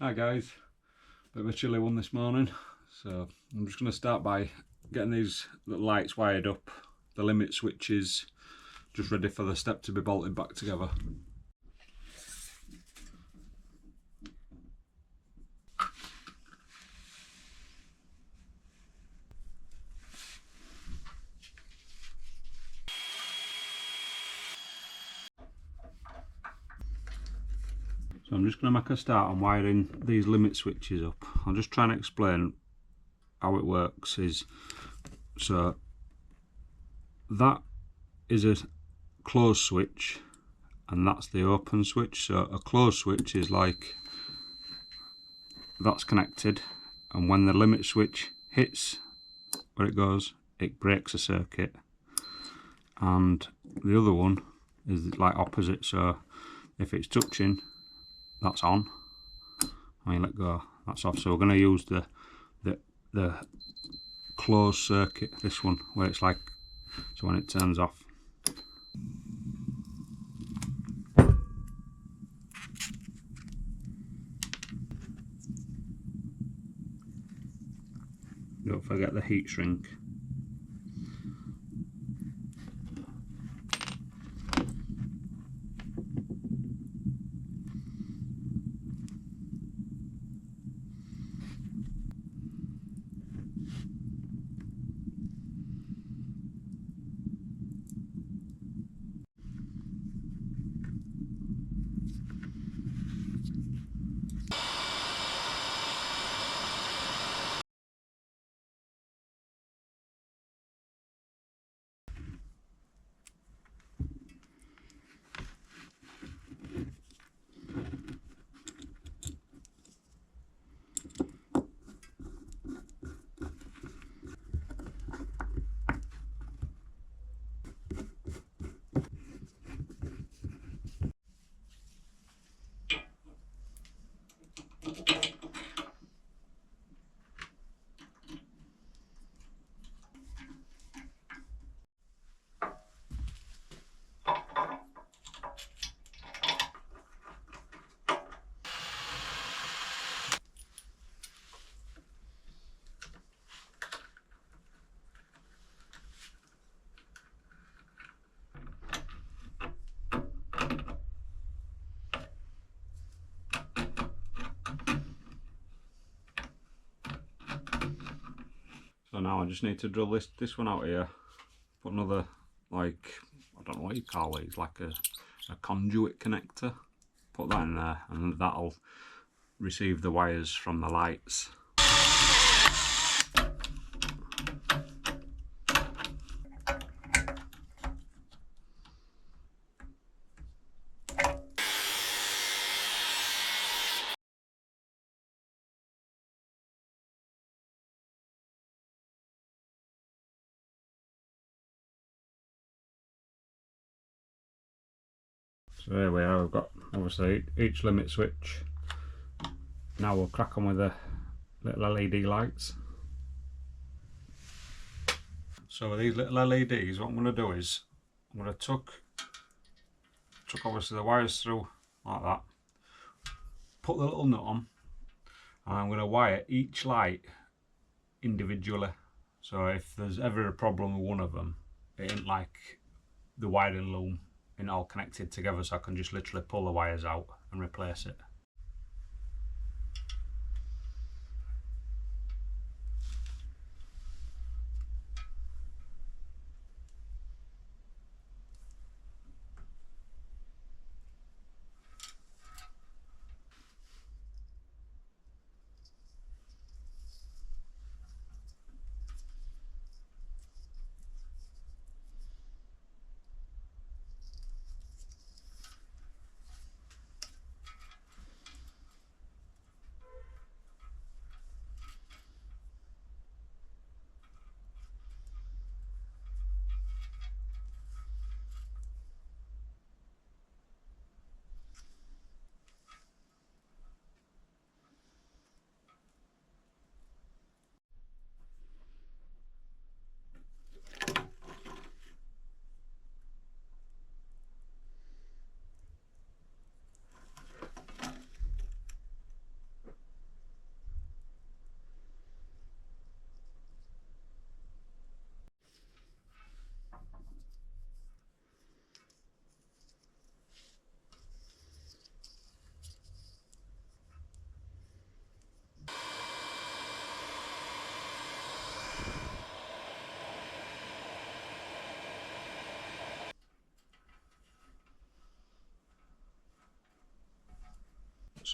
Hi guys, bit of a chilly one this morning, so I'm just going to start by getting these little lights wired up, the limit switches just ready for the step to be bolted back together. So I'm just going to make a start on wiring these limit switches up. I'll just try and explain how it works. So that is a closed switch and that's the open switch. So a closed switch is like that's connected, and when the limit switch hits where it goes, it breaks a circuit. And the other one is like opposite, so if it's touching, that's on. When you let go, that's off. So we're going to use the closed circuit, this one, where it's like, so when it turns off. Don't forget the heat shrink. So now I just need to drill this one out here, put another, like, I don't know what you call it, it's like a conduit connector, put that in there, and that'll receive the wires from the lights. So there we are, we've got obviously each limit switch. Now we'll crack on with the little LED lights. So with these little LEDs, what I'm going to do is I'm going to tuck obviously the wires through like that, put the little nut on, and I'm going to wire each light individually. So if there's ever a problem with one of them, it ain't like the wiring loom ain't all connected together, so I can just literally pull the wires out and replace it.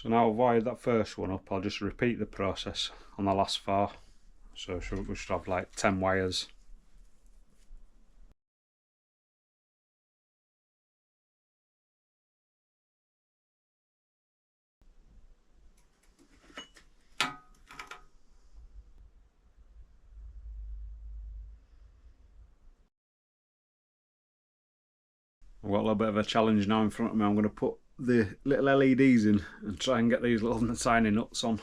So now I've wired that first one up, I'll just repeat the process on the last 4. So we should have like 10 wires. I've got a little bit of a challenge now in front of me. I'm going to put the little LEDs in and try and get these little tiny nuts on.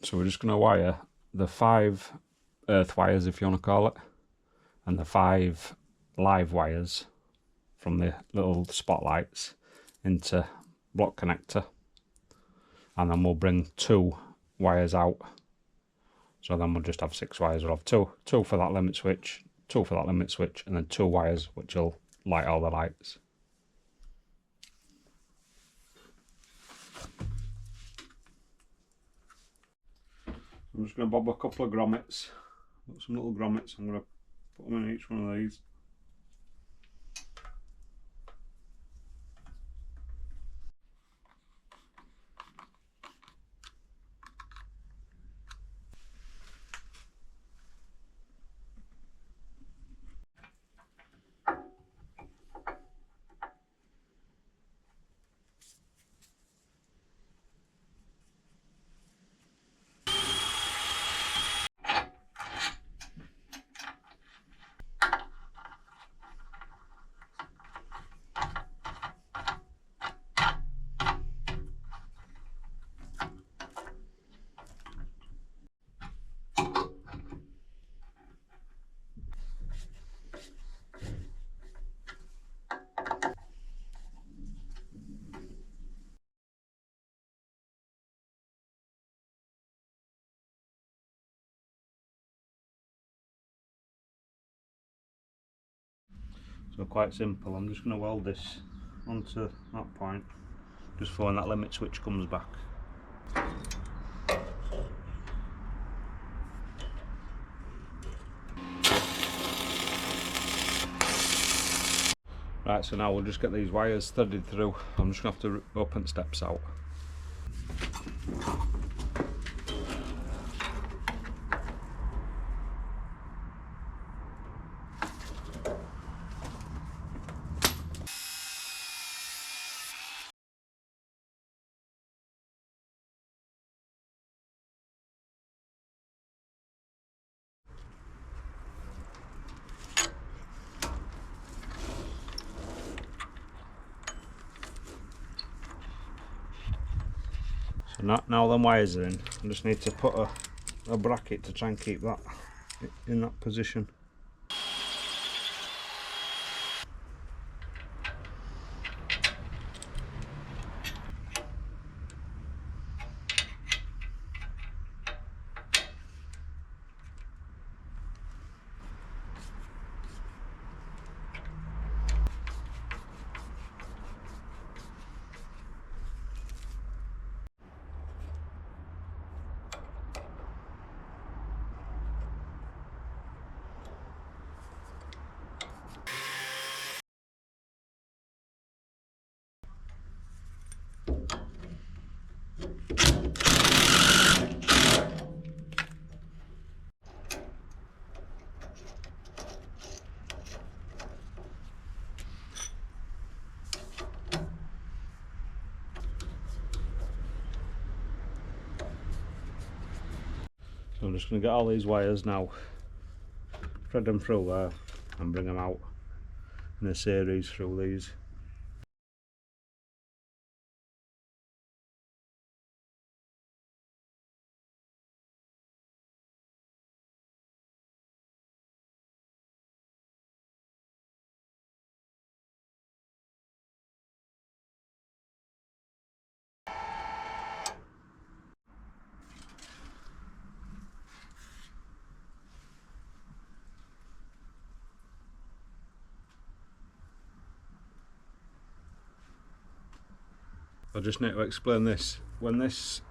So we're just going to wire the 5 earth wires, if you want to call it, and the 5 live wires from the little spotlights into block connector, and then we'll bring 2 wires out. So then we'll just have 6 wires. We'll have two for that limit switch, 2 for that limit switch, and then 2 wires which will light all the lights. I'm just going to bob a couple of grommets. Got some little grommets. I'm going to put them in each one of these. So quite simple. I'm just going to weld this onto that point just for when that limit switch comes back. Right, so now we'll just get these wires threaded through. I'm just going to have to open steps out. So now them wires are in, I just need to put a bracket to try and keep that in that position. So I'm just going to get all these wires now, thread them through there and bring them out in a series through these. I just need to explain this. When this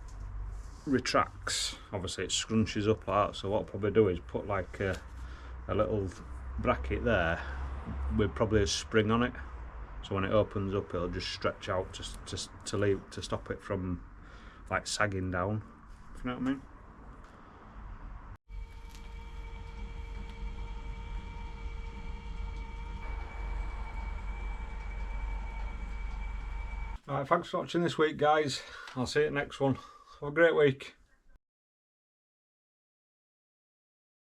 retracts, obviously it scrunches up like that, so what I'll probably do is put like a little bracket there with probably a spring on it, so when it opens up it'll just stretch out to stop it from like sagging down, if you know what I mean. Alright, thanks for watching this week guys. I'll see you at the next one. Have a great week.